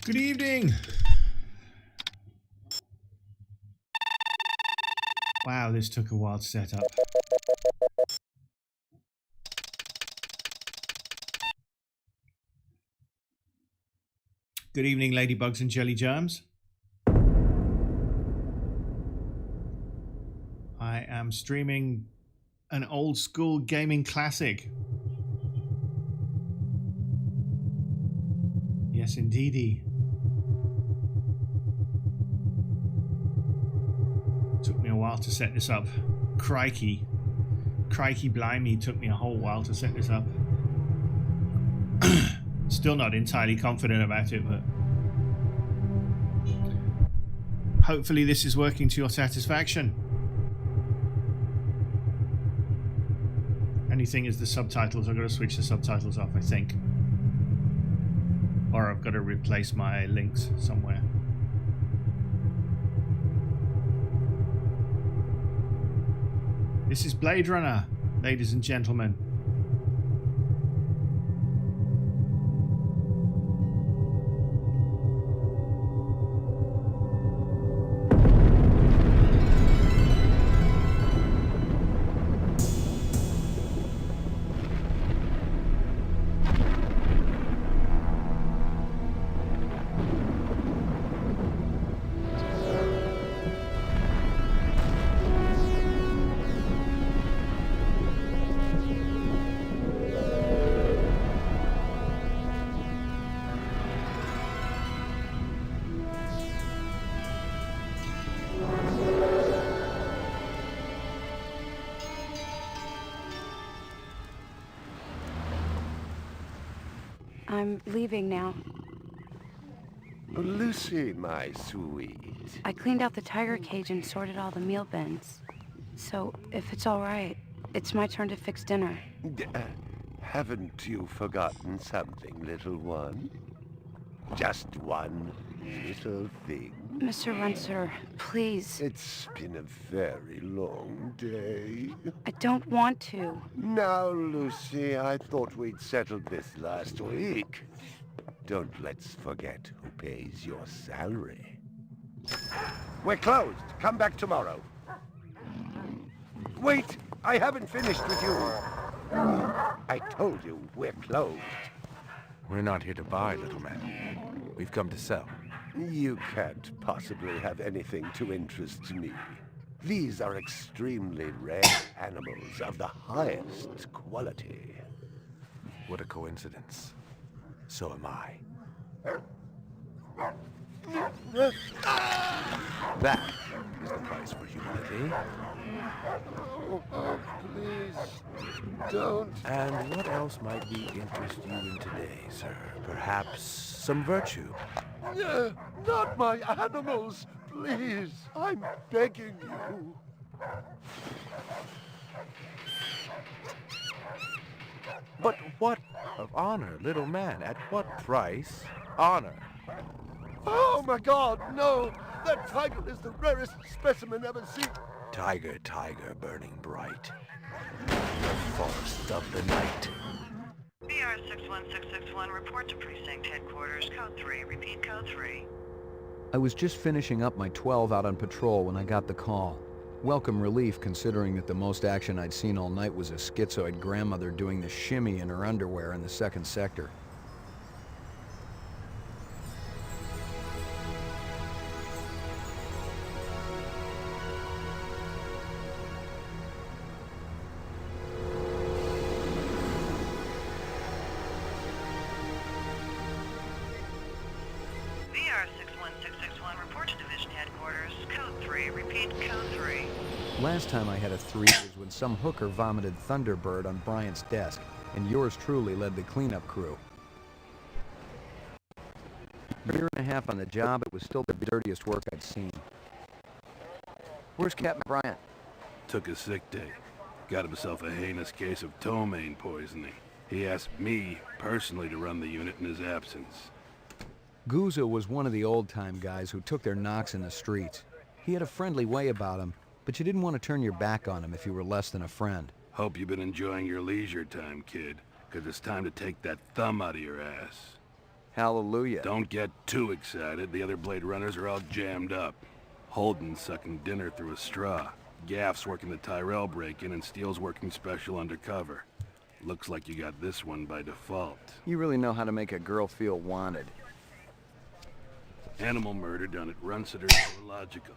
Good evening. Wow, this took a while to set up. Good evening, ladybugs and jelly germs. I am streaming an old school gaming classic. Yes, indeedy. Took me a while to set this up. Crikey. Crikey blimey, took me a whole while to set this up. Still not entirely confident about it, but hopefully this is working to your satisfaction. Only thing is the subtitles. I've got to switch the subtitles off, I think. Or I've got to replace my links somewhere. This is Blade Runner, ladies and gentlemen. I'm leaving now. Lucy, my sweet. I cleaned out the tiger cage and sorted all the meal bins. So, if it's all right, it's my turn to fix dinner. Haven't you forgotten something, little one? Just one little thing. Mr. Runser, please. It's been a very long day. I don't want to. Now, Lucy, I thought we'd settled this last week. Don't let's forget who pays your salary. We're closed. Come back tomorrow. Wait! I haven't finished with you. I told you we're closed. We're not here to buy, little man. We've come to sell. You can't possibly have anything to interest me. These are extremely rare animals of the highest quality. What a coincidence. So am I. That is the price for humility. Oh, please, don't. And what else might we interest you in today, sir? Perhaps some virtue? Not my animals, please. I'm begging you. But what of honor, little man? At what price? Honor. Oh my God, no! That tiger is the rarest specimen ever seen. Tiger, tiger, burning bright. The forest of the night. BR 61661, report to precinct headquarters, code 3, repeat code 3. I was just finishing up my 12 out on patrol when I got the call. Welcome relief considering that the most action I'd seen all night was a schizoid grandmother doing the shimmy in her underwear in the second sector. BR 61661, report to division headquarters, code 3, repeat code 3. Last time I had a 3 was when some hooker vomited Thunderbird on Bryant's desk, and yours truly led the cleanup crew. A year and a half on the job, it was still the dirtiest work I'd seen. Where's Captain Bryant? Took a sick day. Got himself a heinous case of ptomaine poisoning. He asked me personally to run the unit in his absence. Gouza was one of the old-time guys who took their knocks in the streets. He had a friendly way about him, but you didn't want to turn your back on him if you were less than a friend. Hope you've been enjoying your leisure time, kid, 'cause it's time to take that thumb out of your ass. Hallelujah. Don't get too excited. The other Blade Runners are all jammed up. Holden's sucking dinner through a straw. Gaff's working the Tyrell break-in, and Steele's working special undercover. Looks like you got this one by default. You really know how to make a girl feel wanted. Animal murder done at Runciter Zoological.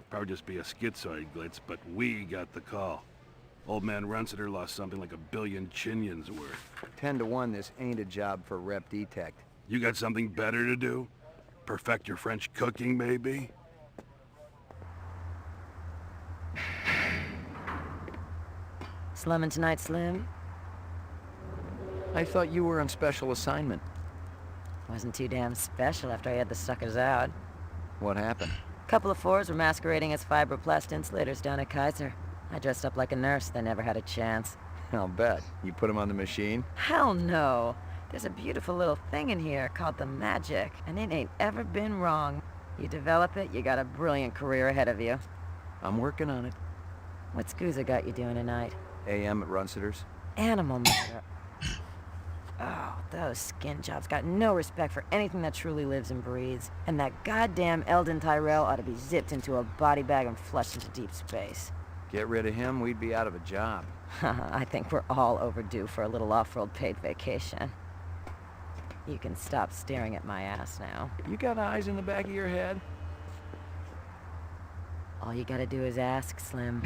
Probably just be a schizoid glitz, but we got the call. Old man Runciter lost something like 1 billion chinions worth. 10 to 1, this ain't a job for Rep Detect. You got something better to do? Perfect your French cooking, maybe? Slumming tonight, Slim? I thought you were on special assignment. Wasn't too damn special after I had the suckers out. What happened? Couple of fours were masquerading as fibroplast insulators down at Kaiser. I dressed up like a nurse. They never had a chance. I'll bet. You put them on the machine? Hell no. There's a beautiful little thing in here called the magic, and it ain't ever been wrong. You develop it, you got a brilliant career ahead of you. I'm working on it. What's Scoozer got you doing tonight? AM at Runciter's. Animal murder. Oh, those skin jobs got no respect for anything that truly lives and breathes. And that goddamn Eldon Tyrell ought to be zipped into a body bag and flushed into deep space. Get rid of him, we'd be out of a job. I think we're all overdue for a little off-road paid vacation. You can stop staring at my ass now. You got eyes in the back of your head? All you gotta do is ask, Slim.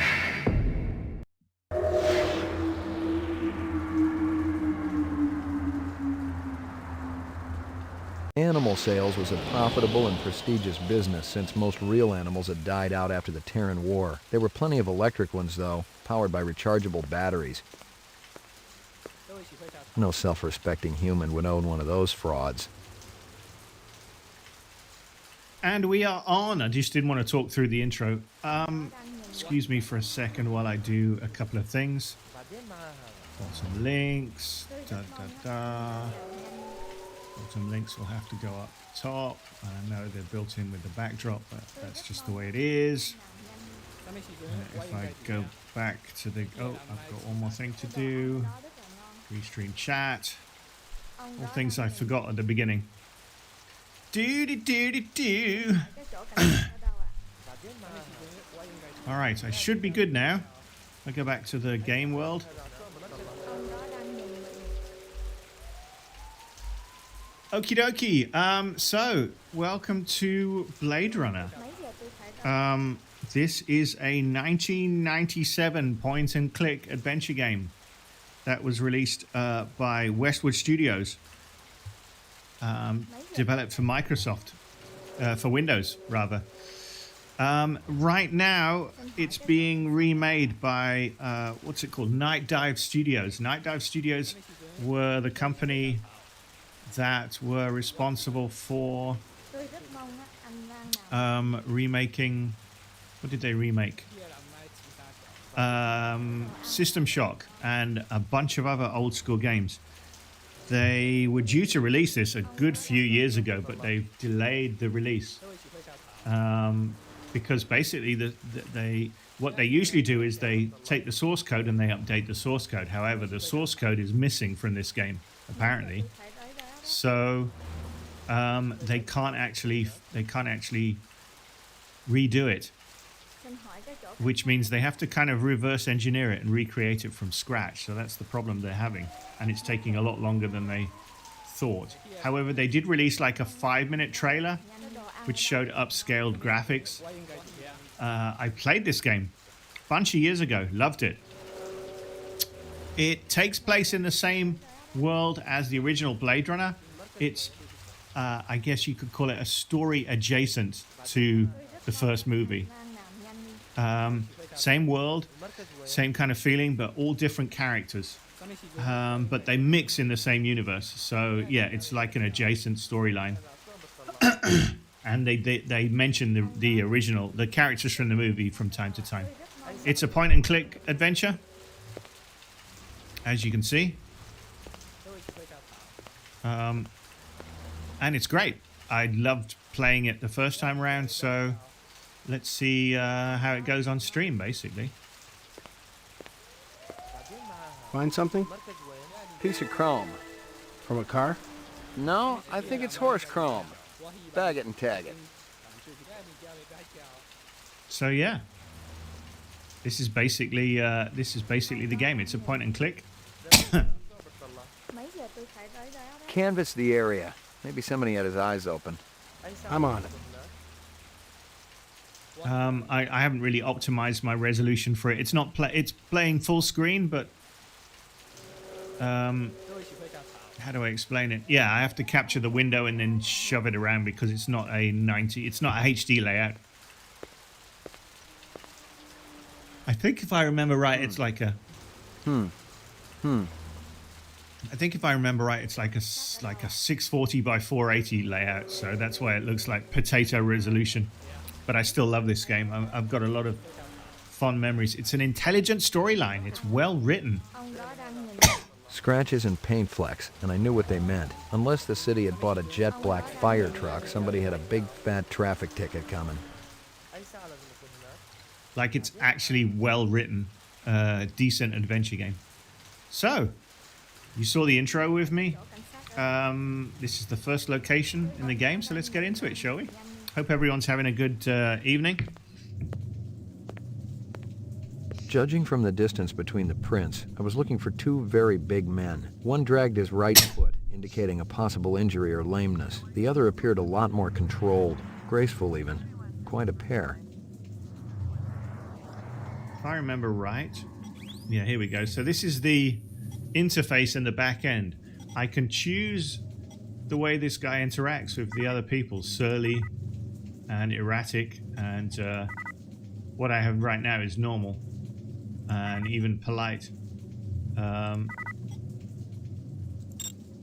Animal sales was a profitable and prestigious business since most real animals had died out after the Terran War. There were plenty of electric ones, though, powered by rechargeable batteries. No self-respecting human would own one of those frauds. And we are on. I just didn't want to talk through the intro. Excuse me for a second while I do a couple of things. Got some links. Some links will have to go up top. I know they're built in with the backdrop, but that's just the way it is. If I go back to the... Oh, I've got one more thing to do. Restream chat. All things I forgot at the beginning. Do. Alright, I should be good now. I go back to the game world. Okie dokie. So, welcome to Blade Runner. This is a 1997 point-and-click adventure game that was released by Westwood Studios, developed for Microsoft, for Windows, rather. Right now, it's being remade by, what's it called? Night Dive Studios. Night Dive Studios were the company that were responsible for remaking... What did they remake? System Shock and a bunch of other old school games. They were due to release this a good few years ago, but they delayed the release because basically what they usually do is they take the source code and they update the source code. However, the source code is missing from this game apparently, so they can't actually redo it, which means they have to kind of reverse engineer it and recreate it from scratch. So that's the problem they're having, and it's taking a lot longer than they thought. However, they did release like a 5-minute trailer which showed upscaled graphics. I played this game a bunch of years ago, loved it. It takes place in the same world as the original Blade Runner. It's I guess you could call it a story adjacent to the first movie. Same world, same kind of feeling, but all different characters. But they mix in the same universe. So yeah, it's like an adjacent storyline. And they mention the characters from the movie from time to time. It's a point and click adventure, as you can see. And it's great. I loved playing it the first time around, so let's see how it goes on stream, basically. Find something? Piece of chrome. From a car? No, I think it's horse chrome. Bag it and tag it. So yeah, this is basically the game. It's a point and click. Canvass the area. Maybe somebody had his eyes open. I'm on it. I haven't really optimized my resolution for it. It's not it's playing full screen, but how do I explain it? Yeah, I have to capture the window and then shove it around because it's not a HD layout. I think if I remember right, it's like a I think if I remember right, it's like a 640 by 480 layout. So that's why it looks like potato resolution. But I still love this game. I've got a lot of fond memories. It's an intelligent storyline. It's well written. Scratches and paint flecks, and I knew what they meant. Unless the city had bought a jet black fire truck, somebody had a big fat traffic ticket coming. Like it's actually well written, decent adventure game. So, you saw the intro with me. This is the first location in the game, so let's get into it, shall we? Hope everyone's having a good evening. Judging from the distance between the prints, I was looking for two very big men. One dragged his right foot, indicating a possible injury or lameness. The other appeared a lot more controlled, graceful even. Quite a pair. If I remember right, yeah, here we go. So this is the interface and the back end. I can choose the way this guy interacts with the other people, surly and erratic, and what I have right now is normal and even polite.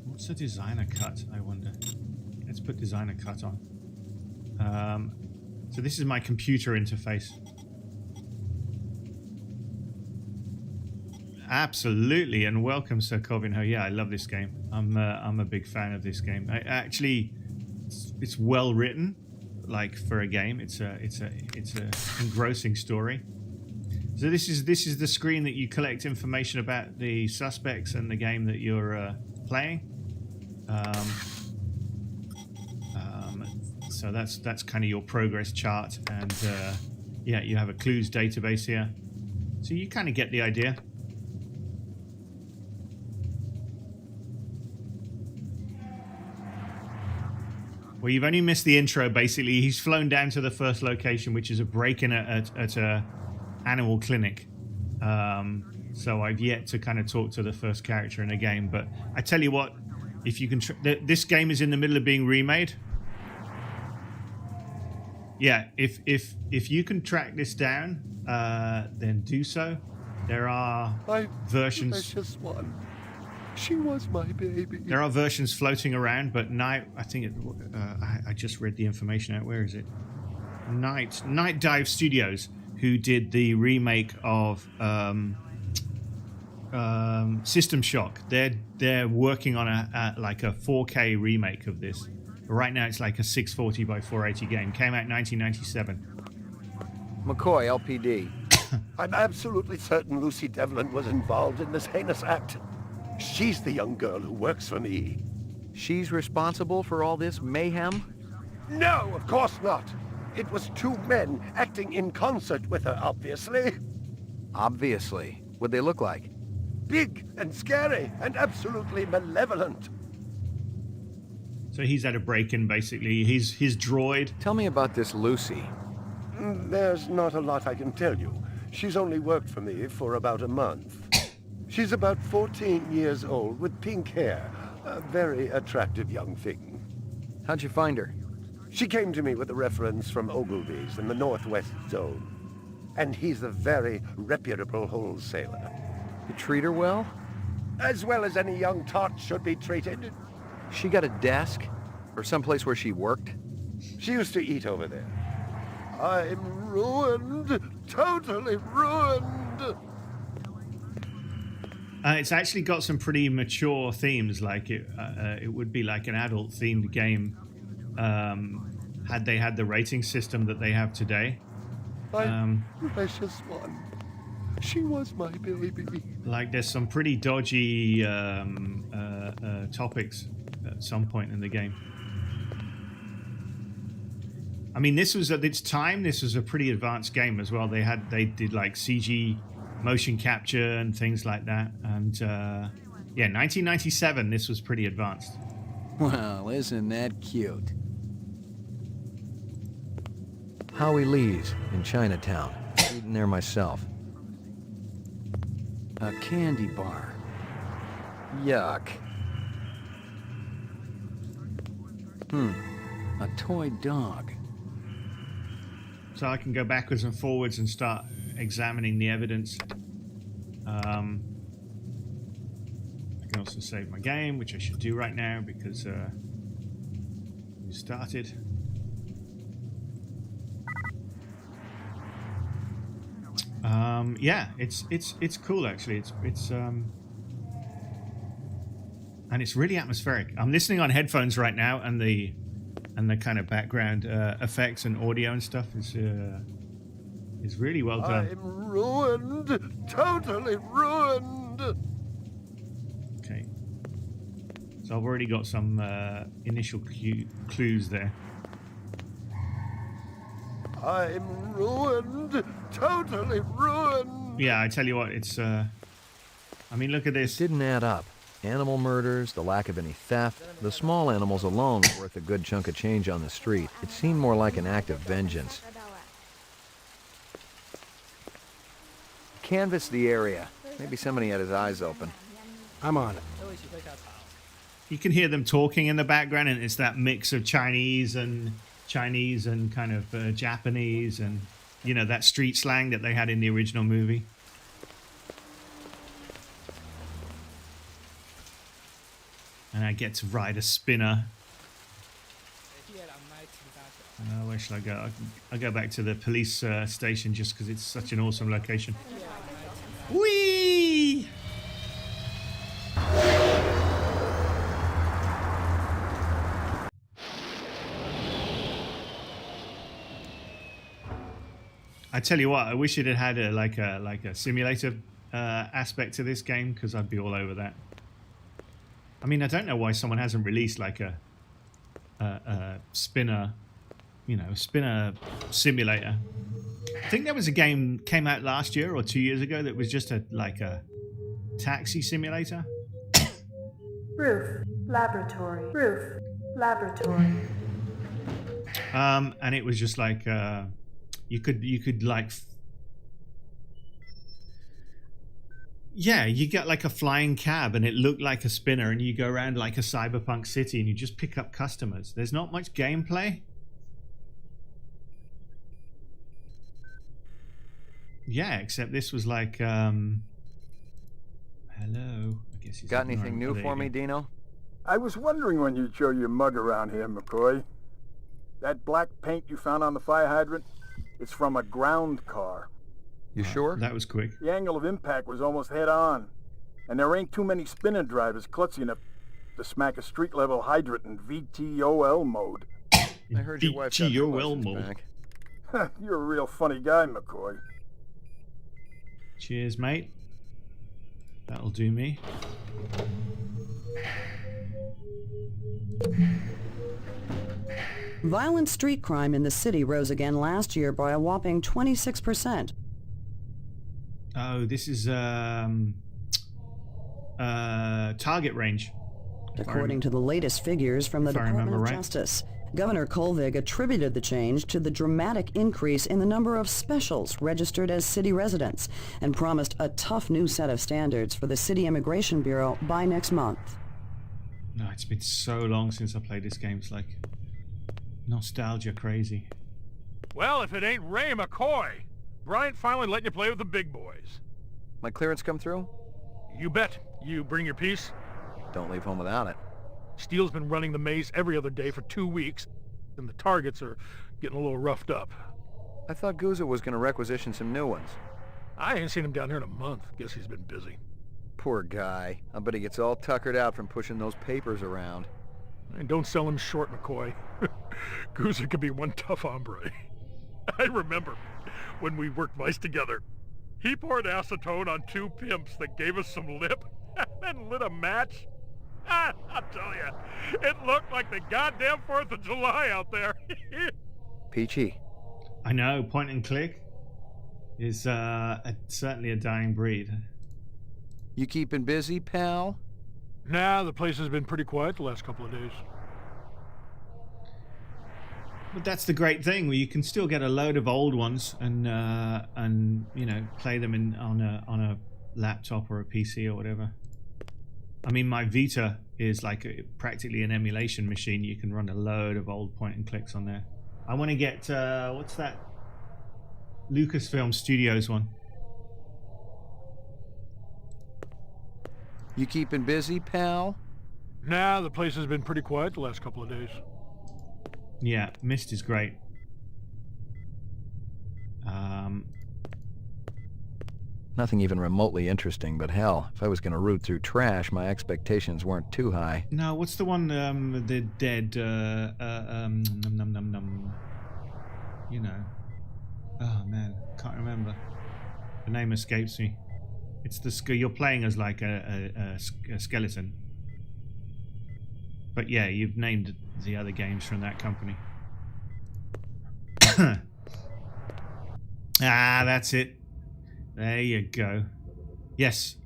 What's the designer cut, I wonder? Let's put designer cut on. So this is my computer interface. Absolutely, and welcome, Sir Covinho. Yeah, I love this game. I'm a big fan of this game. It's well written, like for a game. It's a engrossing story. So this is the screen that you collect information about the suspects and the game that you're playing. So that's kind of your progress chart, and yeah, you have a clues database here. So you kind of get the idea. Well, you've only missed the intro, basically. He's flown down to the first location, which is a break-in at a animal clinic. So I've yet to kind of talk to the first character in the game. But I tell you what, if you can... this game is in the middle of being remade. Yeah, if you can track this down, then do so. There are versions... Precious one. She was my baby. There are versions floating around, but now I think I just read the information out. Where is it? Night Dive Studios, who did the remake of System Shock. They're working on a 4K remake of this. But right now it's like a 640 by 480 game. Came out in 1997. McCoy, LPD. I'm absolutely certain Lucy Devlin was involved in this heinous act. She's the young girl who works for me. She's responsible for all this mayhem? No, of course not. It was two men acting in concert with her, obviously. Obviously. What'd they look like? Big and scary and absolutely malevolent. So he's at a break-in, basically. His droid. Tell me about this Lucy. There's not a lot I can tell you. She's only worked for me for about a month. She's about 14 years old with pink hair. A very attractive young thing. How'd you find her? She came to me with a reference from Ogilvy's in the Northwest Zone. And he's a very reputable wholesaler. You treat her well? As well as any young tot should be treated. She got a desk? Or someplace where she worked? She used to eat over there. I'm ruined. Totally ruined. It's actually got some pretty mature themes. Like it would be like an adult-themed game had they had the rating system that they have today. My precious one. She was my baby. Like there's some pretty dodgy topics at some point in the game. I mean, this was at its time. This was a pretty advanced game as well. They did like CG motion capture and things like that. And yeah, 1997. This was pretty advanced. Well, isn't that cute? Howie Lee's in Chinatown. Eating there myself. A candy bar. Yuck. A toy dog. So I can go backwards and forwards and start examining the evidence. I can also save my game, which I should do right now because we started. Yeah, it's cool actually. It's and it's really atmospheric. I'm listening on headphones right now, and the kind of background effects and audio and stuff is really well done. I'm ruined, totally ruined. Okay, so I've already got some initial clues there. I'm ruined, totally ruined. Yeah, I tell you what, it's I mean, look at this. Didn't add up. Animal murders, the lack of any theft, the small animals alone were worth a good chunk of change on the street. It seemed more like an act of vengeance. Canvass the area. Maybe somebody had his eyes open. I'm on it. You can hear them talking in the background, and it's that mix of Chinese and kind of Japanese, and you know, that street slang that they had in the original movie. And I get to ride a spinner. Where should I go? I'll go back to the police station just because it's such an awesome location. Whee! I tell you what, I wish it had a like a simulator aspect to this game, because I'd be all over that. I mean, I don't know why someone hasn't released like a spinner, you know, spinner simulator. I think there was a game came out last year or 2 years ago that was just a taxi simulator. Roof, laboratory, roof, laboratory. And it was just like you could like. Yeah, you get like a flying cab and it looked like a spinner, and you go around like a cyberpunk city and you just pick up customers. There's not much gameplay. Yeah, except this was like, hello. I guess he's Got anything new for me, Dino? I was wondering when you'd show your mug around here, McCoy. That black paint you found on the fire hydrant, it's from a ground car. You sure? That was quick. The angle of impact was almost head on, and there ain't too many spinner drivers klutzy enough to smack a street-level hydrant in VTOL mode. I heard your wife got VTOL promotions mode. back. You're a real funny guy, McCoy. Cheers, mate. That'll do me. Violent street crime in the city rose again last year by a whopping 26%. Oh, this is target range. According to the latest figures from the Department of Justice, Governor Kolvig attributed the change to the dramatic increase in the number of specials registered as city residents and promised a tough new set of standards for the City Immigration Bureau by next month. No, it's been so long since I played this game. It's like nostalgia crazy. Well, if it ain't Ray McCoy, Bryant finally let you play with the big boys. My clearance come through? You bet. You bring your piece? Don't leave home without it. Steele's been running the maze every other day for 2 weeks, and the targets are getting a little roughed up. I thought Gouza was going to requisition some new ones. I ain't seen him down here in a month. Guess he's been busy. Poor guy. I bet he gets all tuckered out from pushing those papers around. And don't sell him short, McCoy. Gouza could be one tough hombre. I remember when we worked Vice together. He poured acetone on 2 pimps that gave us some lip and lit a match. I'll tell you, it looked like the goddamn 4th of July out there. Peachy. I know, point and click is certainly a dying breed. You keeping busy, pal? Nah, the place has been pretty quiet the last couple of days. But that's the great thing, where you can still get a load of old ones and you know, play them on a laptop or a PC or whatever. I mean, my Vita is like practically an emulation machine. You can run a load of old point and clicks on there. I want to get what's that? Lucasfilm Studios one. You keeping busy, pal? Nah, the place has been pretty quiet the last couple of days. Yeah, Myst is great. Nothing even remotely interesting, but hell, if I was going to root through trash, my expectations weren't too high. No, what's the one, the dead, you know. Oh man, can't remember. The name escapes me. It's the you're playing as like a skeleton. But yeah, you've named the other games from that company. That's it. There you go. Yes.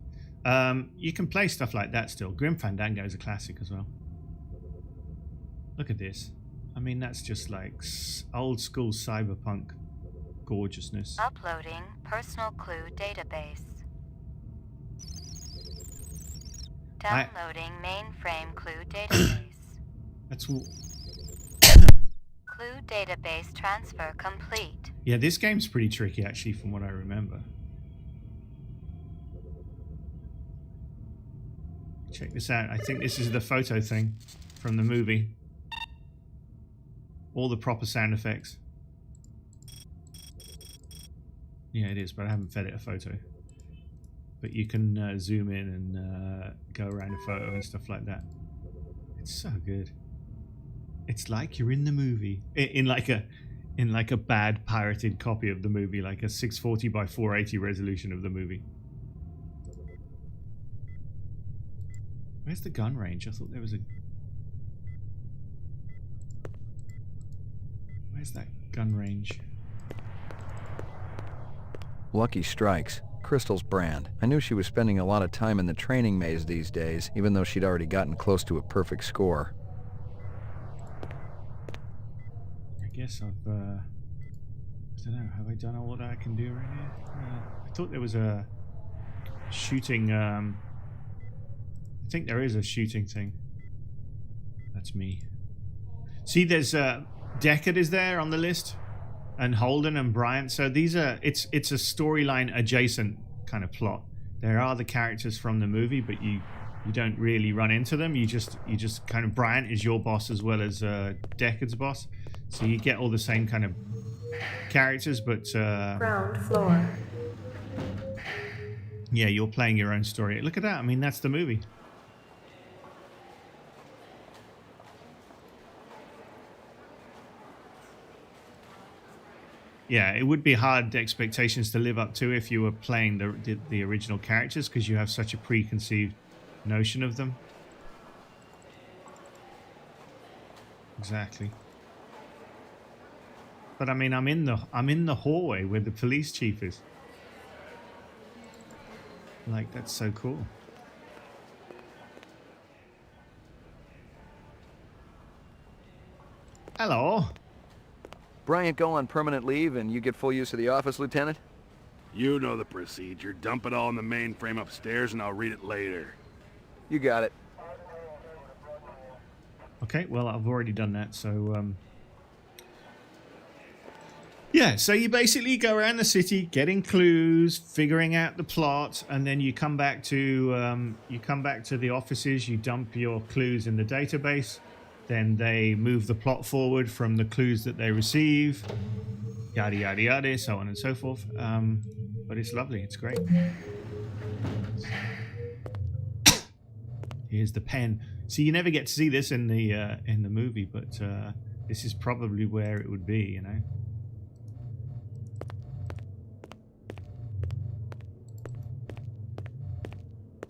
You can play stuff like that still. Grim Fandango is a classic as well. Look at this. I mean, that's just like old school cyberpunk gorgeousness. Uploading personal clue database. Downloading mainframe clue database. That's Clue database transfer complete. Yeah, this game's pretty tricky actually from what I remember. Check this out. I think this is the photo thing from the movie. All the proper sound effects. Yeah, it is, but I haven't fed it a photo. But you can zoom in and go around a photo and stuff like that. It's so good. It's like you're in the movie, in like a bad pirated copy of the movie, like a 640 by 480 resolution of the movie. Where's the gun range? I thought there was a... Where's that gun range? Lucky Strikes. Crystal's brand. I knew she was spending a lot of time in the training maze these days, even though she'd already gotten close to a perfect score. I guess I've... I don't know, have I done all that I can do right here? I thought there was a shooting... I think there is a shooting thing. That's me. See, there's Deckard is there on the list, and Holden and Bryant. So these are it's a storyline adjacent kind of plot. There are the characters from the movie, but you don't really run into them. You just kind of Bryant is your boss as well as Deckard's boss. So you get all the same kind of characters, but Ground floor. Yeah, you're playing your own story. Look at that. I mean, that's the movie. Yeah, it would be hard expectations to live up to if you were playing the original characters, because you have such a preconceived notion of them. Exactly. But I mean, I'm in the hallway where the police chief is. Like, that's so cool. Hello. Bryant go on permanent leave and you get full use of the office, Lieutenant? You know the procedure. Dump it all in the mainframe upstairs and I'll read it later. You got it. Okay, well, I've already done that, so... Yeah, so you basically go around the city, getting clues, figuring out the plot, and then you come back to the offices, you dump your clues in the database. Then they move the plot forward from the clues that they receive, yada, yada, yada, so on and so forth. But it's lovely. It's great. Here's the pen. See, you never get to see this in the movie, but this is probably where it would be, you know.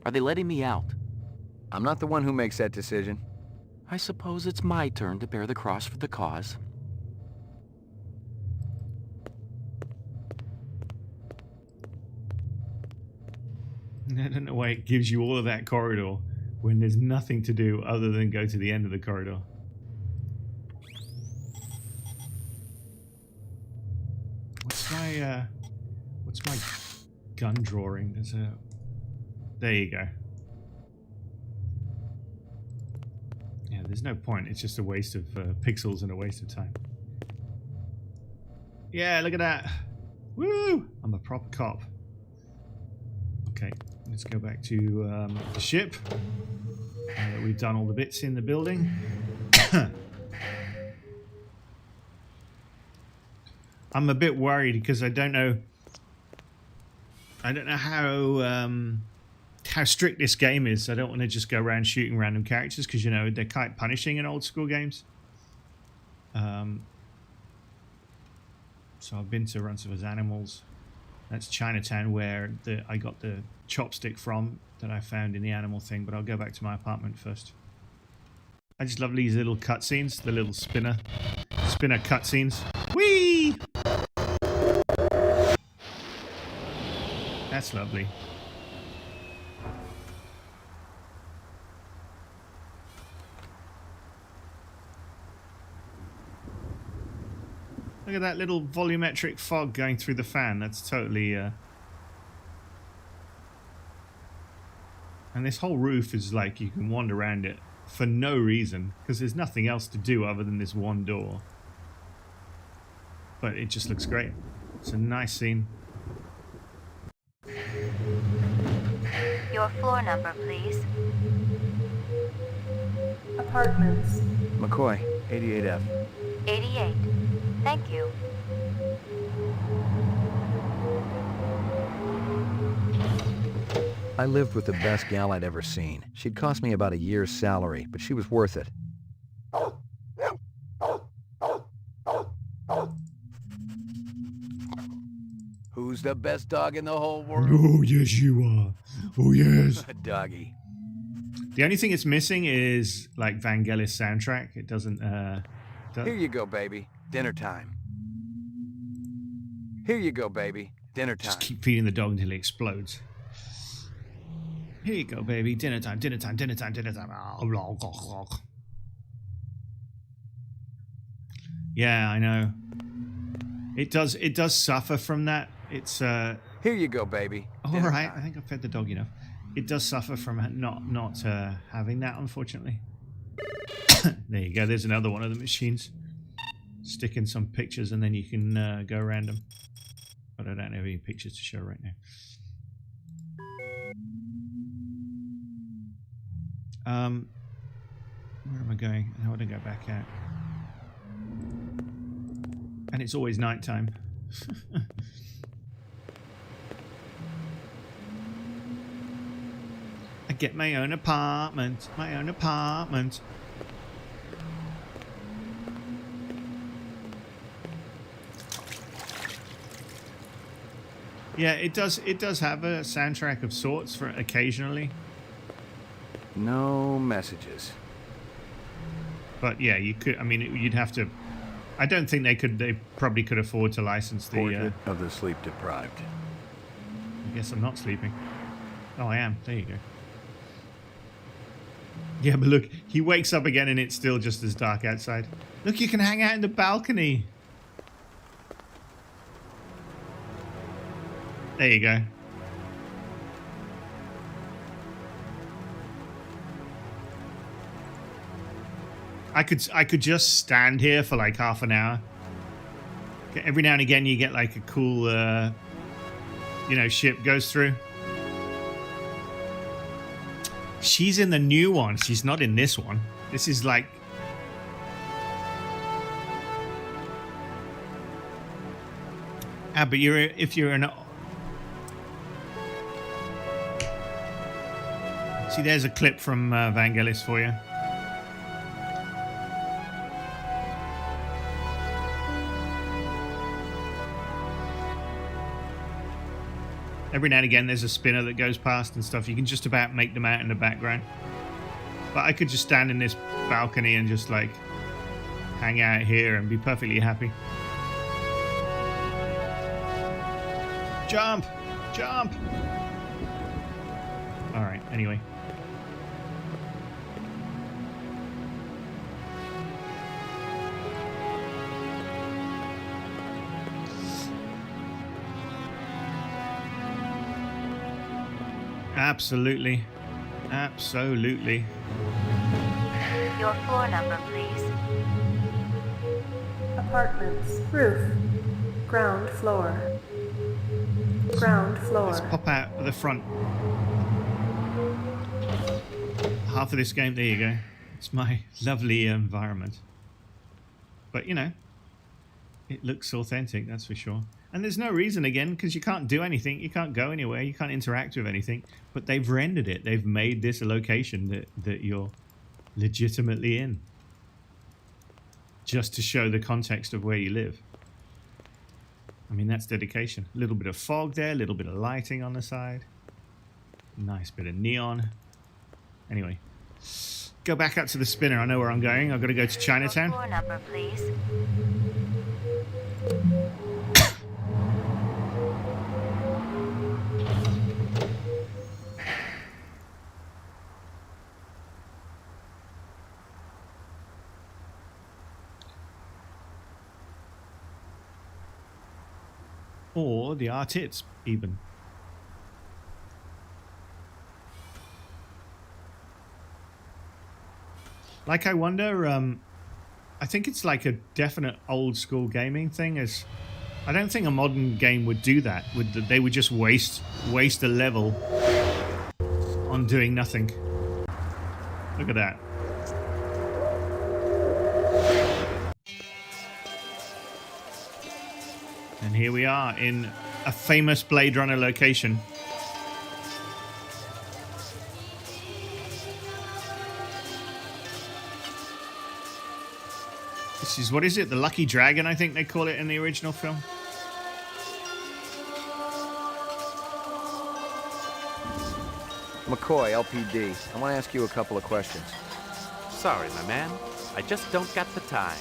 Are they letting me out? I'm not the one who makes that decision. I suppose it's my turn to bear the cross for the cause. I don't know why it gives you all of that corridor when there's nothing to do other than go to the end of the corridor. What's my gun drawing? There you go. Yeah, there's no point. It's just a waste of pixels and a waste of time. Yeah, look at that. Woo! I'm a proper cop. Okay, let's go back to the ship. We've done all the bits in the building. I'm a bit worried because I don't know how strict this game is. I don't want to just go around shooting random characters because, you know, they're quite punishing in old school games. So I've been to Runcifer's Animals. That's Chinatown, where I got the chopstick from that I found in the animal thing, but I'll go back to my apartment first. I just love these little cutscenes, the little spinner cutscenes. Whee! That's lovely. Look at that little volumetric fog going through the fan. That's totally... And this whole roof is like you can wander around it for no reason, because there's nothing else to do other than this one door. But it just looks great. It's a nice scene. Your floor number, please. Apartments. McCoy, 88F. 88. Thank you. I lived with the best gal I'd ever seen. She'd cost me about a year's salary, but she was worth it. Who's the best dog in the whole world? Oh, yes, you are. Oh, yes. Doggy. The only thing it's missing is, like, Vangelis soundtrack. It doesn't, Here you go, baby. Dinner time. Here you go, baby. Dinner time. Just keep feeding the dog until he explodes. Here you go, baby. Dinner time, dinner time, dinner time, dinner time. Yeah, I know. It does suffer from that. It's Here you go, baby. All right, I think I've fed the dog enough. It does suffer from not having that, unfortunately. There you go. There's another one of the machines. Stick in some pictures and then you can go random. But I don't have any pictures to show right now. Where am I going? How would I go back out? And it's always nighttime. I get my own apartment. My own apartment. Yeah, it does have a soundtrack of sorts for occasionally. No messages. But yeah, you could. I mean, you'd have to. I don't think they could. They probably could afford to license the. Portrait of the sleep deprived. I guess I'm not sleeping. Oh, I am. There you go. Yeah, but look, he wakes up again and it's still just as dark outside. Look, you can hang out in the balcony. There you go. I could just stand here for like half an hour. Every now and again you get like a cool ship goes through. She's in the new one. She's not in this one. This is like but if you're an see, there's a clip from Vangelis for you. Every now and again there's a spinner that goes past and stuff. You can just about make them out in the background. But I could just stand in this balcony and just like hang out here and be perfectly happy. Jump! Jump! Alright, anyway. Absolutely. Absolutely. Your floor number, please. Apartments. Roof. Ground floor. Ground floor. Let's pop out of the front. Half of this game, there you go. It's my lovely environment. But, you know, it looks authentic, that's for sure. And there's no reason, again, because you can't do anything. You can't go anywhere. You can't interact with anything. But they've rendered it. They've made this a location that you're legitimately in. Just to show the context of where you live. I mean, that's dedication. A little bit of fog there. A little bit of lighting on the side. Nice bit of neon. Anyway. Go back up to the spinner. I know where I'm going. I've got to go to Chinatown. Your floor number, please. Or the artits, even. Like, I wonder, I think it's like a definite old school gaming thing. As I don't think a modern game would do that. They would just waste a level on doing nothing. Look at that. And here we are in a famous Blade Runner location. This is, what is it? The Lucky Dragon, I think they call it in the original film. McCoy, LPD. I want to ask you a couple of questions. Sorry, my man. I just don't got the time.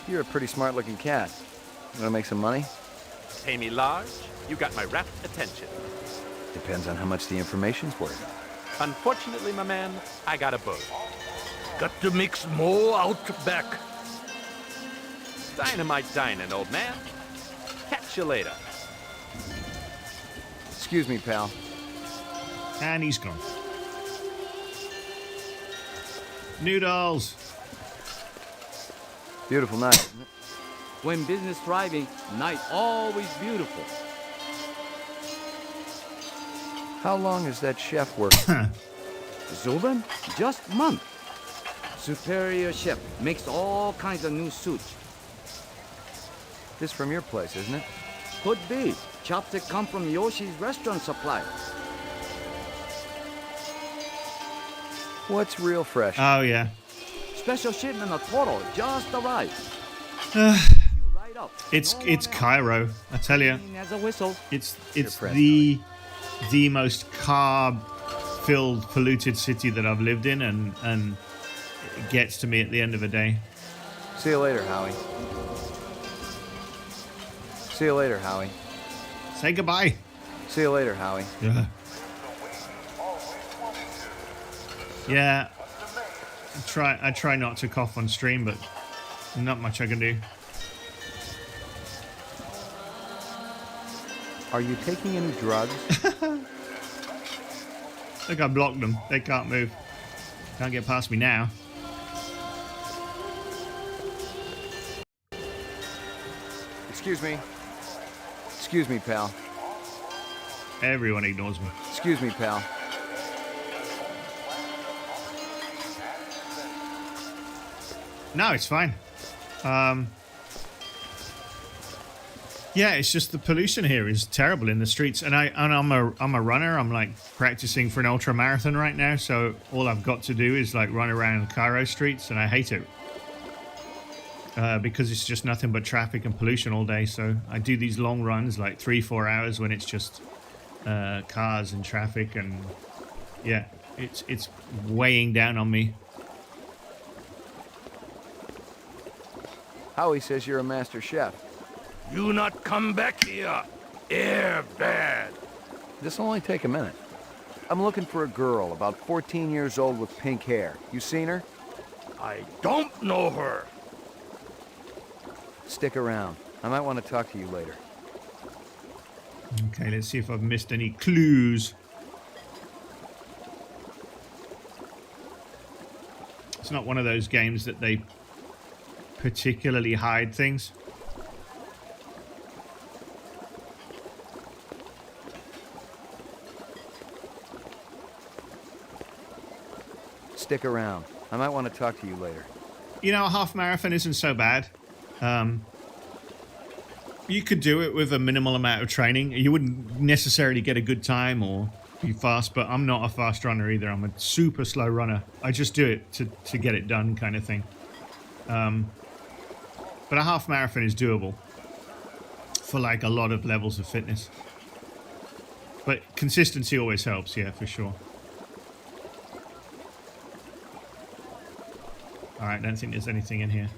You're a pretty smart-looking cat. You want to make some money? Pay me large, you got my rapt attention. Depends on how much the information's worth. Unfortunately, my man, I got a boat. Got to mix more out back. Dynamite dining, old man. Catch you later. Excuse me, pal. And he's gone. Noodles. Beautiful night, isn't it? When business thriving, night always beautiful. How long has that chef working? Zoban? Just month. Superior chef makes all kinds of new suits. This from your place, isn't it? Could be. Chopstick come from Yoshi's restaurant supply. What's real fresh? Oh, yeah. Special shipment of Toro just arrived. It's Cairo, I tell you. As a whistle. It's the most carb-filled, polluted city that I've lived in, and it gets to me at the end of the day. See you later, Howie. See you later, Howie. Say goodbye. See you later, Howie. Yeah. Yeah. I try not to cough on stream, but not much I can do. Are you taking any drugs? Look, I blocked them. They can't move. Can't get past me now. Excuse me. Excuse me, pal. Everyone ignores me. Excuse me, pal. No, it's fine. Yeah, it's just the pollution here is terrible in the streets, and I'm a runner. I'm like practicing for an ultra marathon right now, so all I've got to do is like run around Cairo streets, and I hate it because it's just nothing but traffic and pollution all day. So I do these long runs, like 3-4 hours, when it's just cars and traffic, and yeah, It's weighing down on me. Howie says you're a master chef. You not come back here. Air bad. This'll only take a minute. I'm looking for a girl, about 14 years old with pink hair. You seen her? I don't know her. Stick around. I might want to talk to you later. Okay, let's see if I've missed any clues. It's not one of those games that they particularly hide things. Stick around. I might want to talk to you later. You know, a half marathon isn't so bad. You could do it with a minimal amount of training. You wouldn't necessarily get a good time or be fast, but I'm not a fast runner either. I'm a super slow runner. I just do it to get it done kind of thing. But a half marathon is doable for like a lot of levels of fitness. But consistency always helps, yeah, for sure. Alright, I don't think there's anything in here.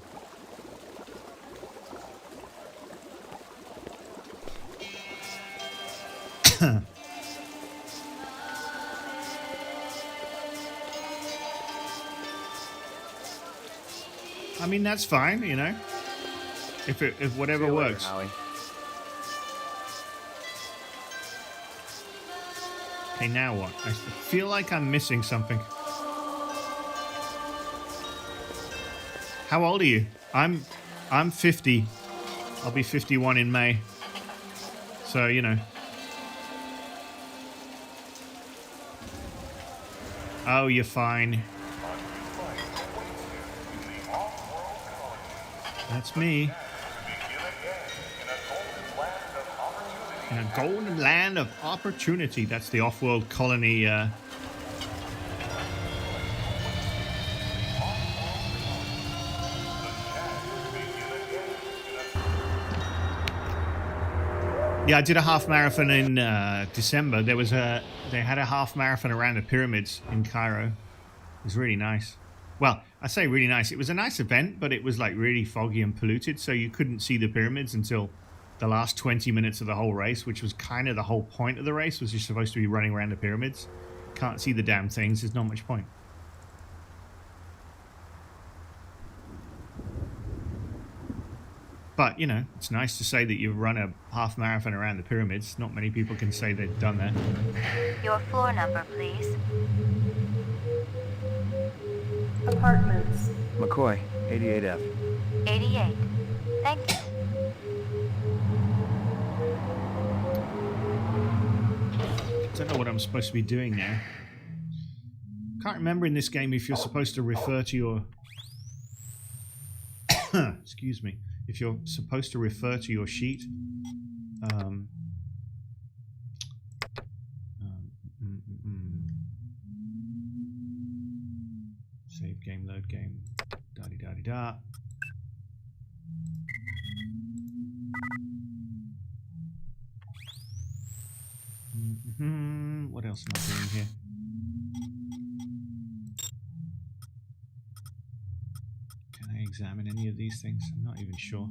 I mean, that's fine, you know. If whatever works. Howie. Okay, now what? I feel like I'm missing something. How old are you? I'm 50. I'll be 51 in May. So, you know. Oh, you're fine. That's me. In a golden land of opportunity. That's the off-world colony. Yeah, I did a half marathon in December. They had a half marathon around the pyramids in Cairo. It was really nice. Well, I say really nice. It was a nice event, but it was like really foggy and polluted, so you couldn't see the pyramids until the last 20 minutes of the whole race, which was kind of the whole point of the race, was you're supposed to be running around the pyramids. Can't see the damn things. There's not much point. But, you know, it's nice to say that you've run a half marathon around the pyramids. Not many people can say they've done that. Your floor number, please. Apartments. McCoy, 88F. 88. Thank you. I don't know what I'm supposed to be doing now. Can't remember in this game if you're supposed to refer to your... Excuse me. If you're supposed to refer to your sheet. Save game, load game. Da-di-da-di-da. What else am I doing here? Can I examine any of these things? I'm not even sure.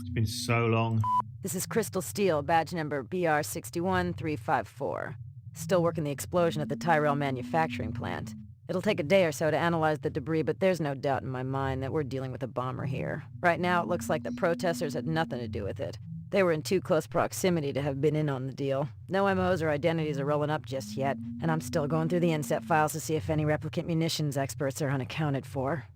It's been so long. This is Crystal Steel, badge number BR61354. Still working the explosion at the Tyrell manufacturing plant. It'll take a day or so to analyze the debris, but there's no doubt in my mind that we're dealing with a bomber here. Right now, it looks like the protesters had nothing to do with it. They were in too close proximity to have been in on the deal. No MOs or identities are rolling up just yet, and I'm still going through the inset files to see if any replicant munitions experts are unaccounted for.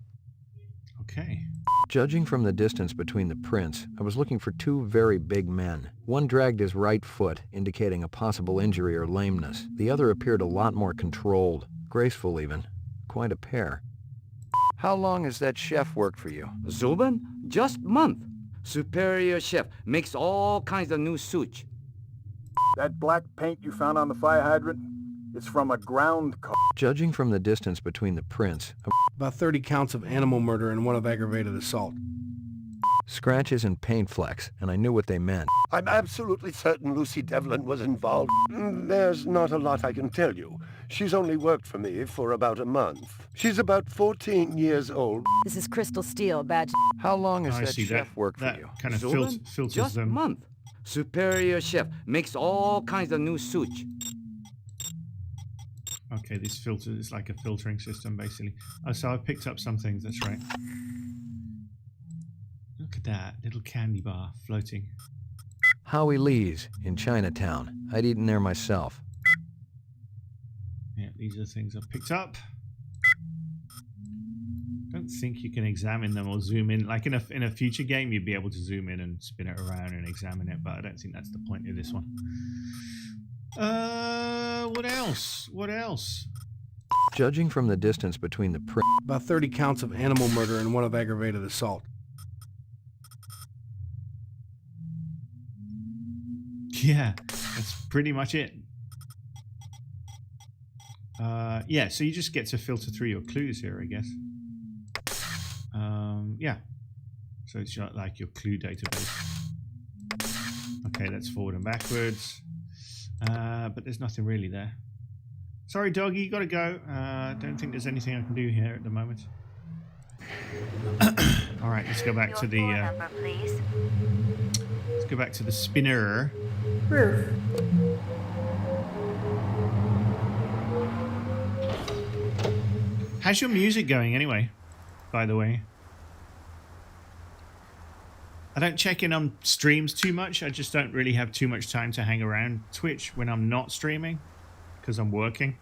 Okay. Judging from the distance between the prints, I was looking for two very big men. One dragged his right foot, indicating a possible injury or lameness. The other appeared a lot more controlled, graceful even. Quite a pair. How long has that chef worked for you? Zubin? Just month. Superior chef makes all kinds of new sushi. That black paint you found on the fire hydrant, it's from a ground car. Judging from the distance between the prints... About 30 counts of animal murder and one of aggravated assault. Scratches and paint flecks, and I knew what they meant. I'm absolutely certain Lucy Devlin was involved. There's not a lot I can tell you. She's only worked for me for about a month. She's about 14 years old. This is Crystal Steel, badge. How long has I that see chef worked for you? Kind of Zoltan? filters Just them. month. Superior chef makes all kinds of new sushi. Okay, this filter is like a filtering system, basically. Oh, so I picked up some things, that's right. Look at that, little candy bar floating. Howie Lee's in Chinatown. I'd eaten there myself. Yeah, these are things I've picked up. Don't think you can examine them or zoom in. Like in a future game, you'd be able to zoom in and spin it around and examine it, but I don't think that's the point of this one. What else? What else? Judging from the distance between the print... About 30 counts of animal murder and 1 of aggravated assault. Yeah, that's pretty much it. Yeah, so you just get to filter through your clues here, I guess. Yeah. So it's like your clue database. Okay, that's forward and backwards. But there's nothing really there. Sorry, doggy, you gotta go. Don't think there's anything I can do here at the moment. All right, let's go back to the. Number, please. Let's go back to the spinner. Roof. How's your music going anyway? By the way, I don't check in on streams too much. I just don't really have too much time to hang around Twitch when I'm not streaming because I'm working.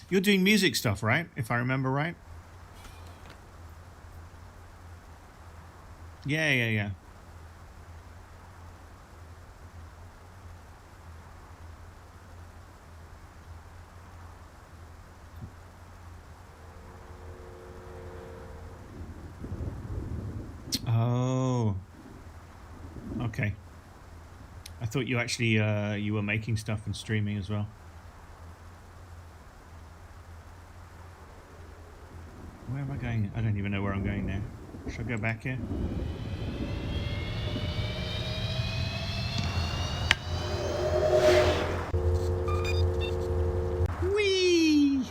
You're doing music stuff, right? If I remember right. Yeah. Oh. Okay. I thought you actually you were making stuff and streaming as well. Where am I going? I don't even know where I'm going now. Should I go back here? Whee!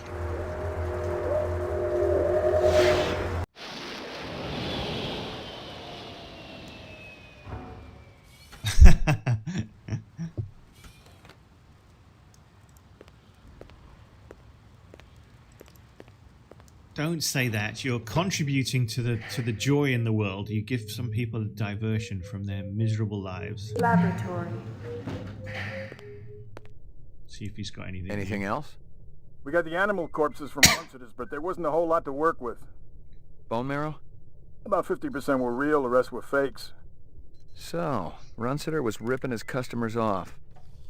Don't say that. You're contributing to the joy in the world. You give some people a diversion from their miserable lives. Laboratory. See if he's got anything. Anything else? We got the animal corpses from Runcitus, but there wasn't a whole lot to work with. Bone marrow? About 50% were real, the rest were fakes. So, Runciter was ripping his customers off.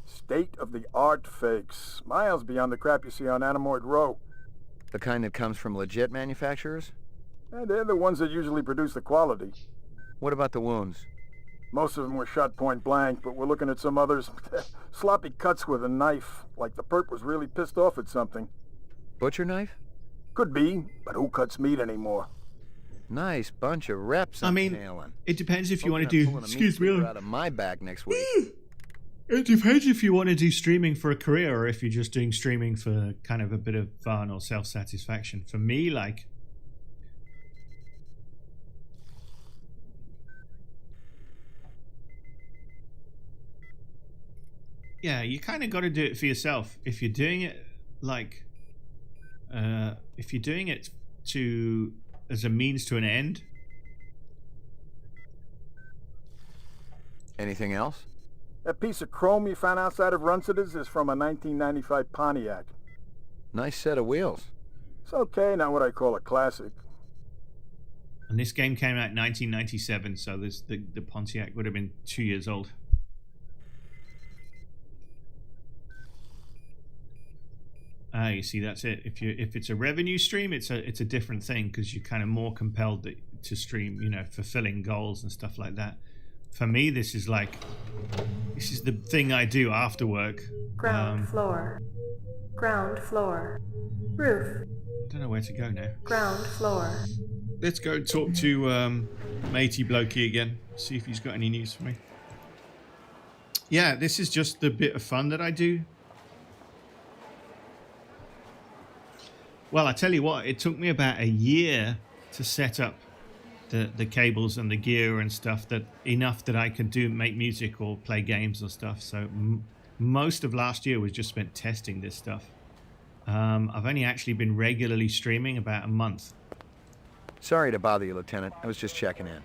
State-of-the-art fakes. Miles beyond the crap you see on Animoid Row. The kind that comes from legit manufacturers? They're the ones that usually produce the quality. What about the wounds? Most of them were shot point blank, but we're looking at some others. Sloppy cuts with a knife, like the perp was really pissed off at something. Butcher knife? Could be, but who cuts meat anymore? Nice bunch of reps. I mean, it depends if you want to do. Excuse me. Out of my back next week. It depends if you want to do streaming for a career or if you're just doing streaming for kind of a bit of fun or self-satisfaction. For me, like, yeah, you kind of got to do it for yourself. If you're doing it like, if you're doing it to as a means to an end. Anything else? That piece of chrome you found outside of Runcitus is from a 1995 Pontiac. Nice set of wheels. It's okay, not what I call a classic. And this game came out in 1997, so the Pontiac would have been 2 years old. You see, that's it. If it's a revenue stream, it's a different thing because you're kind of more compelled to stream, you know, fulfilling goals and stuff like that. For me, this is the thing I do after work. Ground floor. Ground floor. Roof. I don't know where to go now. Ground floor. let's go talk to matey blokey again. See if he's got any news for me. Yeah, this is just the bit of fun that I do. Well, I tell you what, it took me about a year to set up the cables and the gear and stuff, that enough that I could make music or play games or stuff. So most of last year was just spent testing this stuff. I've only actually been regularly streaming about a month. Sorry to bother you, Lieutenant. I was just checking in.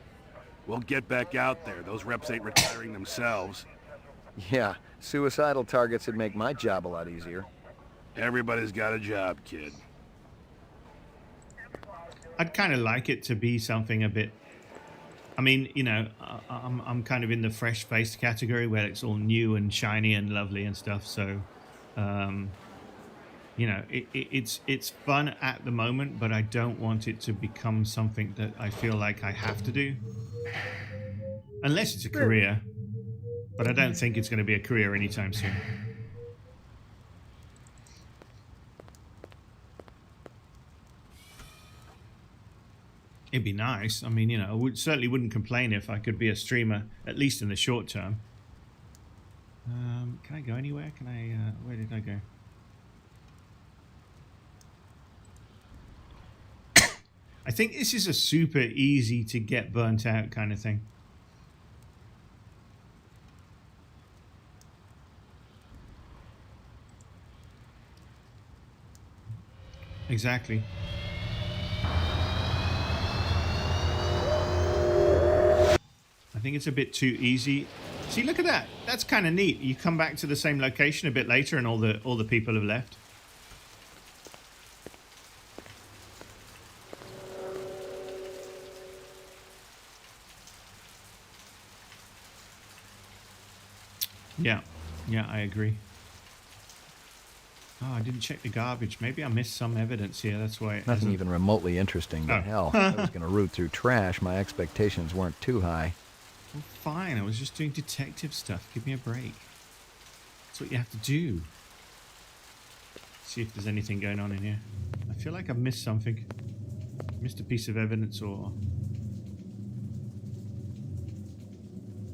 We'll get back out there. Those reps ain't retiring themselves. Yeah, suicidal targets would make my job a lot easier. Everybody's got a job, kid. I'd kind of like it to be something a bit... I mean, you know, I'm kind of in the fresh-faced category where it's all new and shiny and lovely and stuff. So, you know, it's fun at the moment, but I don't want it to become something that I feel like I have to do. Unless it's a career. But I don't think it's going to be a career anytime soon. It'd be nice. I mean, you know, I certainly wouldn't complain if I could be a streamer, at least in the short term. Can I go anywhere? Can I, where did I go? I think this is a super easy to get burnt out kind of thing. Exactly. I think it's a bit too easy. See, look at that. That's kind of neat. You come back to the same location a bit later and all the people have left. Yeah. Yeah, I agree. Oh, I didn't check the garbage. Maybe I missed some evidence here. That's why it Nothing even remotely interesting, but hell, I was going to root through trash. My expectations weren't too high. Well, fine. I was just doing detective stuff. Give me a break. That's what you have to do. See if there's anything going on in here. I feel like I've missed something. Missed a piece of evidence, or...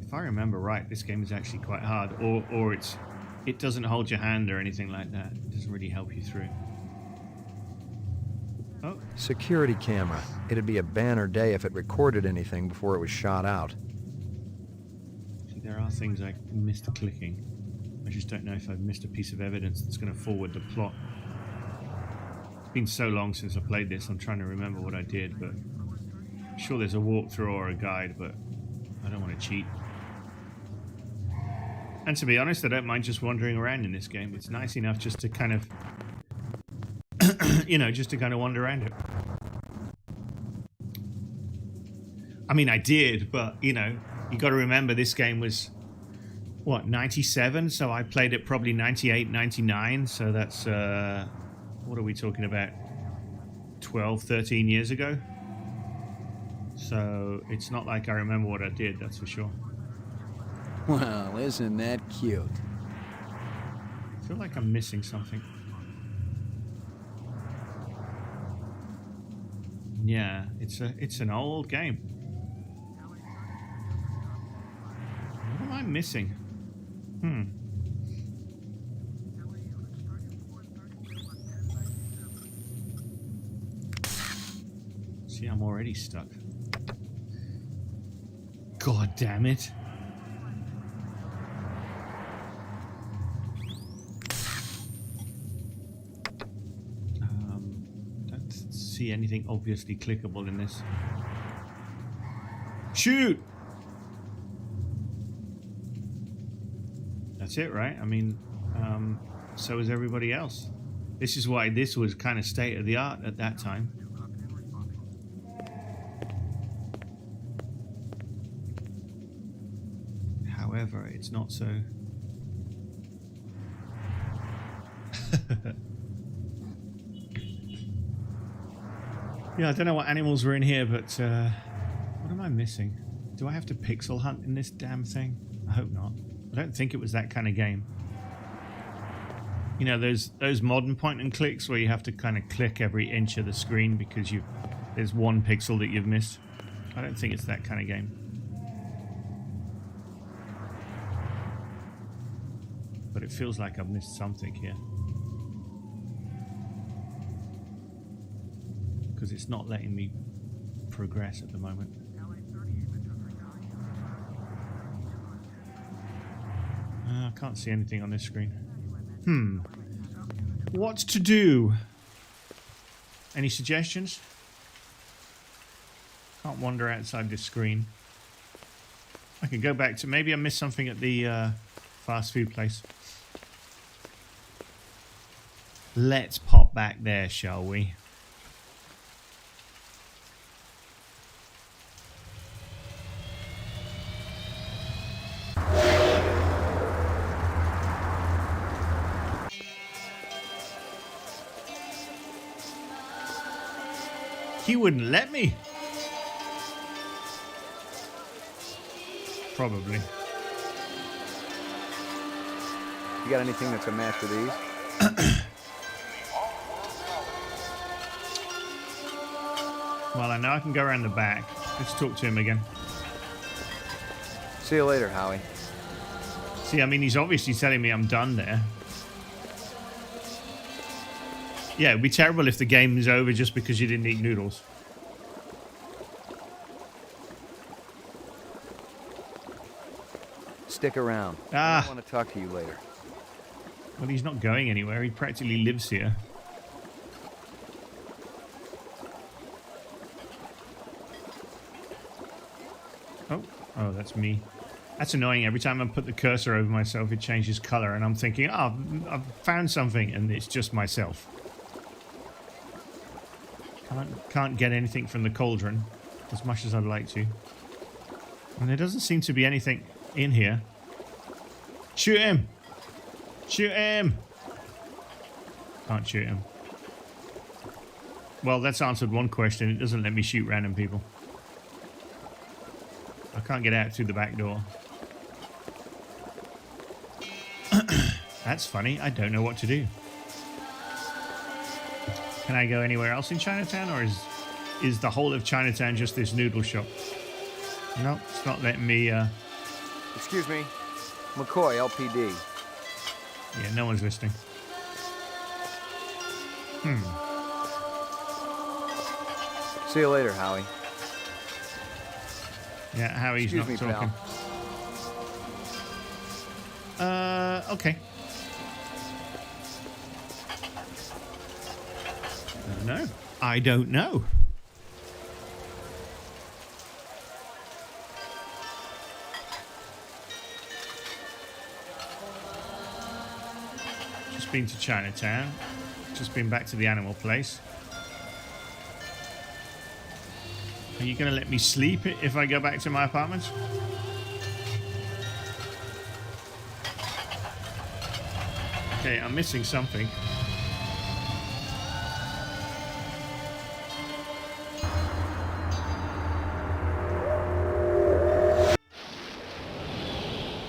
If I remember right, this game is actually quite hard, or it doesn't hold your hand or anything like that. It doesn't really help you through. Oh. Security camera. It'd be a banner day if it recorded anything before it was shot out. See, there are things I missed clicking. I just don't know if I've missed a piece of evidence that's going to forward the plot. It's been so long since I played this, I'm trying to remember what I did, but I'm sure there's a walkthrough or a guide, but I don't want to cheat. And to be honest, I don't mind just wandering around in this game. It's nice enough just to kind of, you know, just to kind of wander around it. I mean, I did, but, you know, you got to remember this game was, what, 97? So I played it probably 98, 99. So that's, what are we talking about? 12, 13 years ago? So it's not like I remember what I did, that's for sure. Well, isn't that cute? I feel like I'm missing something. Yeah, it's an old game. What am I missing? See, I'm already stuck. God damn it. See anything obviously clickable in this. Shoot! That's it, right? I mean, so is everybody else. This is why this was kind of state of the art at that time. However, it's not so. Yeah, I don't know what animals were in here, but what am I missing? Do I have to pixel hunt in this damn thing? I hope not. I don't think it was that kind of game. You know, those modern point and clicks where you have to kind of click every inch of the screen because there's one pixel that you've missed. I don't think it's that kind of game. But it feels like I've missed something here. Because it's not letting me progress at the moment. I can't see anything on this screen. What to do? Any suggestions? Can't wander outside this screen. I could go back to... Maybe I missed something at the fast food place. Let's pop back there, shall we? He wouldn't let me. Probably. You got anything that's a match for these? Well, I know I can go around the back. Let's talk to him again. See you later, Howie. See, I mean, he's obviously telling me I'm done there. Yeah, it'd be terrible if the game is over just because you didn't eat noodles. Stick around. I want to talk to you later. Well, he's not going anywhere. He practically lives here. Oh, that's me. That's annoying. Every time I put the cursor over myself, it changes color, and I'm thinking, oh, I've found something, and it's just myself. Can't get anything from the cauldron as much as I'd like to. And there doesn't seem to be anything in here. Shoot him! Shoot him! Can't shoot him. Well, that's answered one question. It doesn't let me shoot random people. I can't get out through the back door. That's funny. I don't know what to do. Can I go anywhere else in Chinatown, or is the whole of Chinatown just this noodle shop? No, it's not letting me... Excuse me. McCoy, LPD. Yeah, no one's listening. See you later, Howie. Yeah, Howie's not talking. Okay. I don't know. I don't know. Just been to Chinatown. Just been back to the animal place. Are you going to let me sleep if I go back to my apartment? Okay, I'm missing something.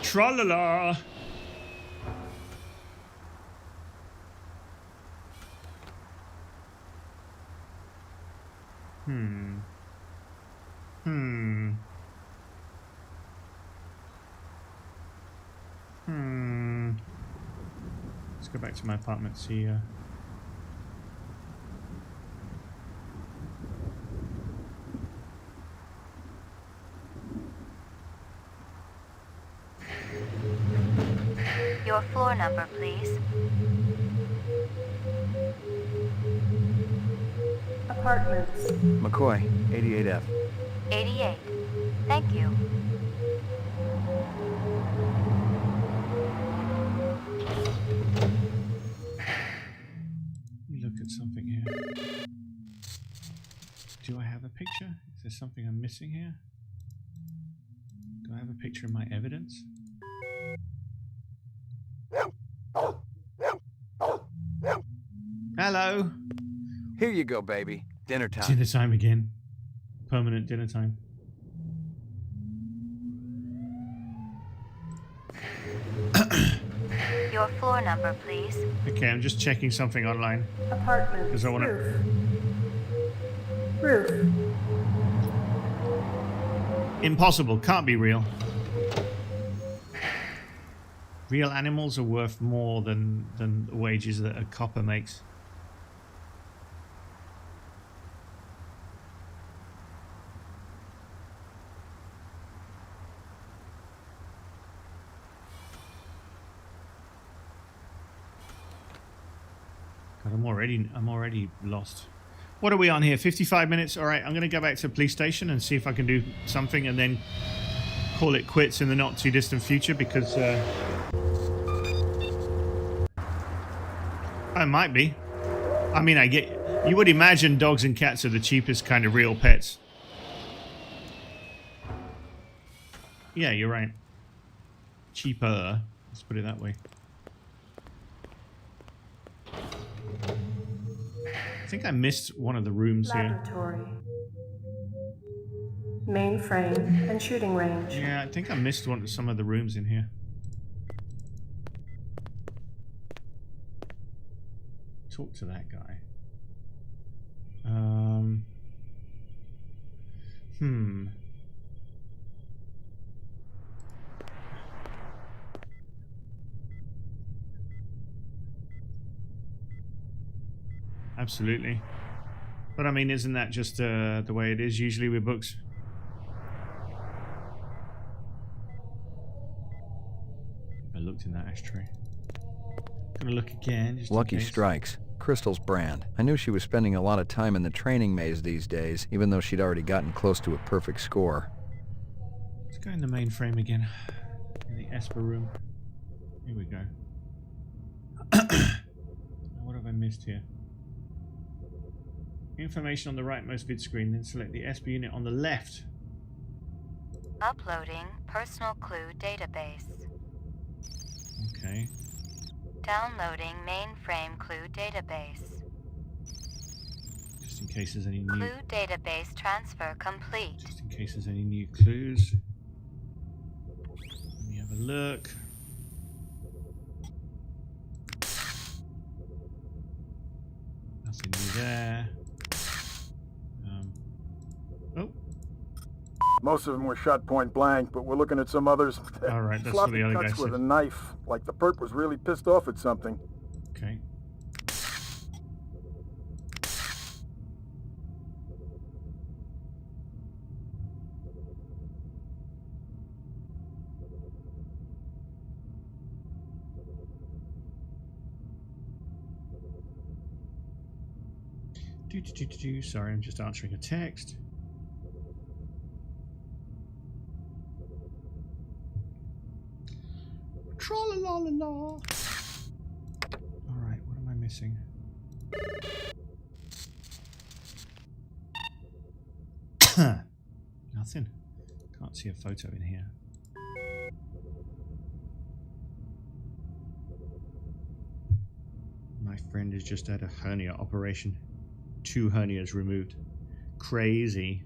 Tra-la-la! Let's go back to my apartment, see Your floor number, please. Apartments. McCoy, 88F. 88. Thank you. Let me look at something here. Do I have a picture? Is there something I'm missing here? Do I have a picture of my evidence? Hello. Here you go, baby. Dinner time. Dinner time again. Permanent dinner time. Your floor number, please. Okay, I'm just checking something online. Apartment. Because I want to... Roof. Impossible. Can't be real. Real animals are worth more than the wages that a copper makes. God, I'm already lost. What are we on here? 55 minutes. All right, I'm going to go back to the police station and see if I can do something and then call it quits in the not too distant future, because I might be. I mean, you would imagine dogs and cats are the cheapest kind of real pets. Yeah, you're right. Cheaper. Let's put it that way. I think I missed one of the rooms here. Laboratory. Mainframe and shooting range. Yeah, I think I missed some of the rooms in here. Talk to that guy. Absolutely. But I mean, isn't that just the way it is usually with books? I looked in that ashtray. Gonna look again. Just Lucky Strikes. Crystal's brand. I knew she was spending a lot of time in the training maze these days, even though she'd already gotten close to a perfect score. Let's go in the mainframe again. In the Esper room. Here we go. What have I missed here? Information on the rightmost vid screen, then select the Esper unit on the left. Uploading personal clue database. Okay. Downloading mainframe clue database. Just in case there's any new... Clue database transfer complete. Just in case there's any new clues. Let me have a look. Nothing new there. Oh. Most of them were shot point blank, but we're looking at some others. All right, that's what the other guy cuts with said. a knife, like the perp was really pissed off at something. Okay. Sorry, I'm just answering a text. Tra-la-la-la-la. All right, what am I missing? Nothing. Can't see a photo in here. My friend has just had a hernia operation. 2 hernias removed. Crazy.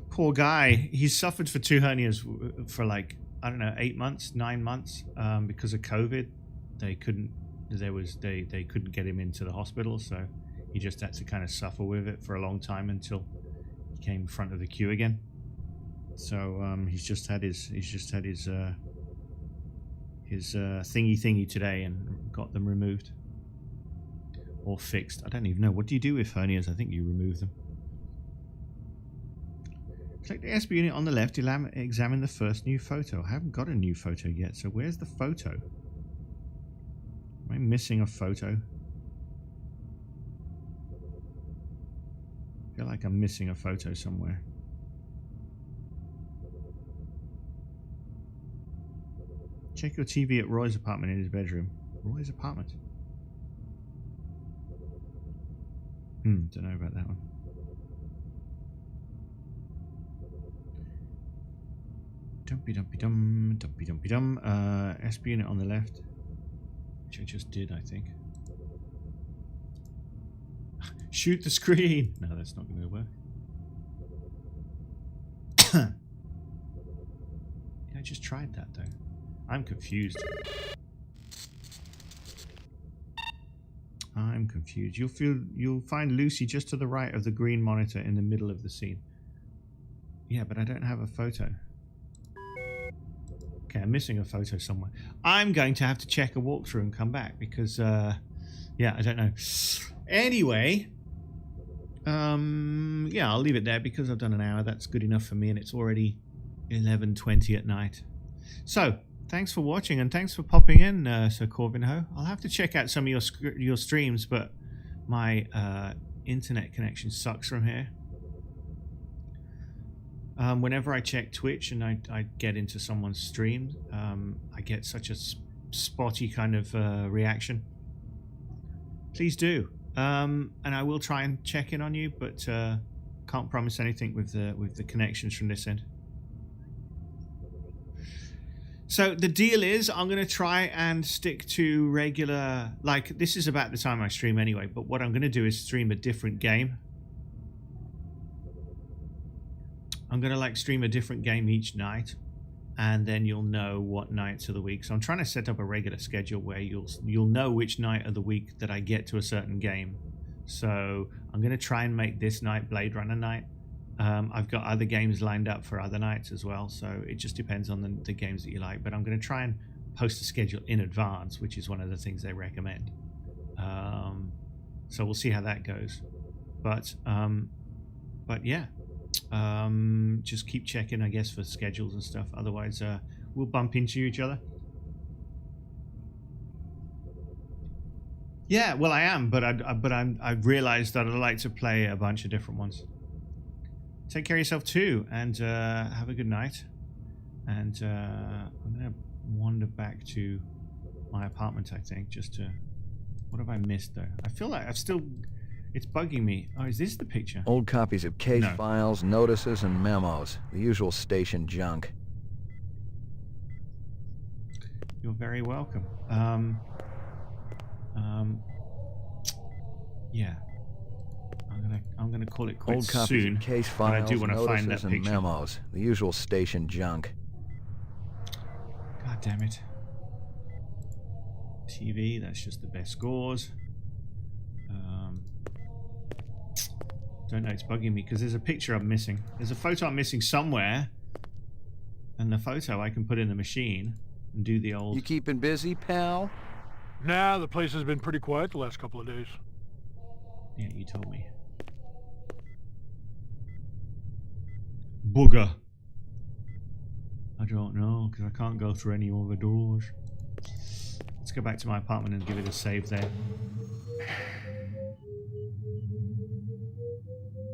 Poor guy. He's suffered for 2 hernias for like, I don't know, 8 months, 9 months, because of COVID. They couldn't get him into the hospital, so he just had to kind of suffer with it for a long time until he came in front of the queue again. So he's just had his thingy today and got them removed or fixed. I don't even know. What do you do with hernias? I think you remove them. Click the SB unit on the left. Examine the first new photo. I haven't got a new photo yet. So where's the photo? Am I missing a photo? I feel like I'm missing a photo somewhere. Check your TV at Roy's apartment in his bedroom. Roy's apartment? Don't know about that one. Dumpy dumpy dum, dumpy dumpy dum. SB unit on the left. Which I just did, I think. Shoot the screen! No, that's not going to work. I just tried that though. I'm confused. I'm confused. You'll find Lucy just to the right of the green monitor in the middle of the scene. Yeah, but I don't have a photo. Okay, I'm missing a photo somewhere. I'm going to have to check a walkthrough and come back because, yeah, I don't know. Anyway, yeah, I'll leave it there because I've done an hour. That's good enough for me, and it's already 11:20 at night. So, thanks for watching, and thanks for popping in, Sir Corvinho. I'll have to check out some of your streams, but my internet connection sucks from here. Whenever I check Twitch and I get into someone's stream, I get such a spotty kind of reaction. Please do, and I will try and check in on you, but can't promise anything with the connections from this end. So the deal is, I'm going to try and stick to regular, like, this is about the time I stream anyway, but what I'm going to do is stream a different game. I'm going to, like, stream a different game each night, and then you'll know what nights of the week. So I'm trying to set up a regular schedule where you'll know which night of the week that I get to a certain game. So I'm going to try and make this night Blade Runner night. I've got other games lined up for other nights as well, so it just depends on the games that you like. But I'm going to try and post a schedule in advance, which is one of the things they recommend. So we'll see how that goes. But yeah, just keep checking, I guess, for schedules and stuff. Otherwise, we'll bump into each other. Yeah, well, I am, but I've realized that I like to play a bunch of different ones. Take care of yourself too, and have a good night. And I'm gonna wander back to my apartment, I think, just to... What have I missed though? I feel like I've still... It's bugging me. Oh, is this the picture? Old copies of case files, notices, and memos. The usual station junk. You're very welcome. Yeah. I'm gonna call it quits Old copies soon. of case but I files, do want to find that notices, and picture. memos. The usual station junk. God damn it. TV, that's just the best scores. Don't know, it's bugging me because there's a picture I'm missing. There's a photo I'm missing somewhere, and the photo I can put in the machine and do the old... You keeping busy, pal? Nah, the place has been pretty quiet the last couple of days. Yeah, you told me. Booger. I don't know, because I can't go through any other doors. Let's go back to my apartment and give it a save there.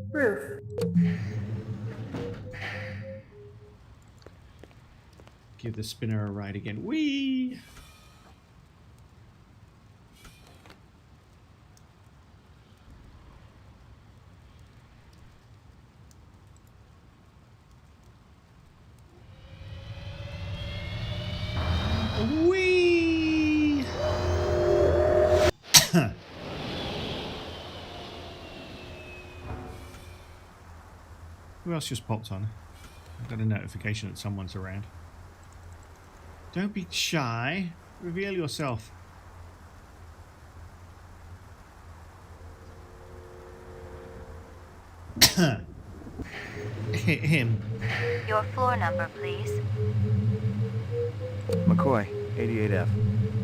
Roof. Give the spinner a ride again. Whee! Whee! Who else just popped on? I've got a notification that someone's around. Don't be shy. Reveal yourself. Him. Your floor number, please. McCoy, 88F.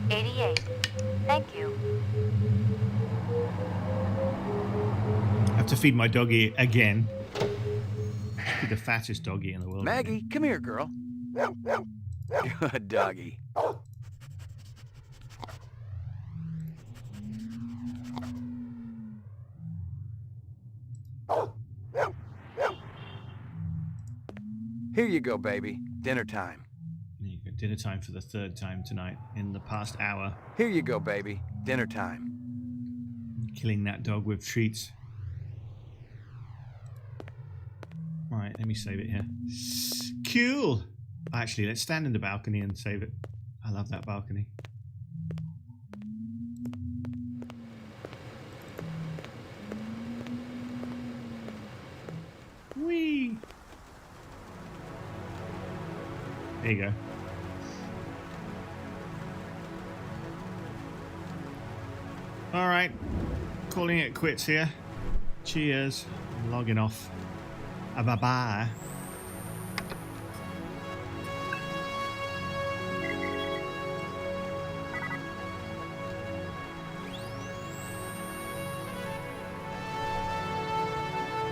88. Thank you. I have to feed my doggy again. Be the fattest doggy in the world. Maggie, come here, girl. Good doggy. Here you go, baby. Dinner time. There you go. Dinner time for the third time tonight in the past hour. Here you go, baby. Dinner time. Killing that dog with treats. Right, let me save it here. Cool. Actually, let's stand in the balcony and save it. I love that balcony. Whee! There you go. All right, calling it quits here. Cheers. I'm logging off. Bye-bye.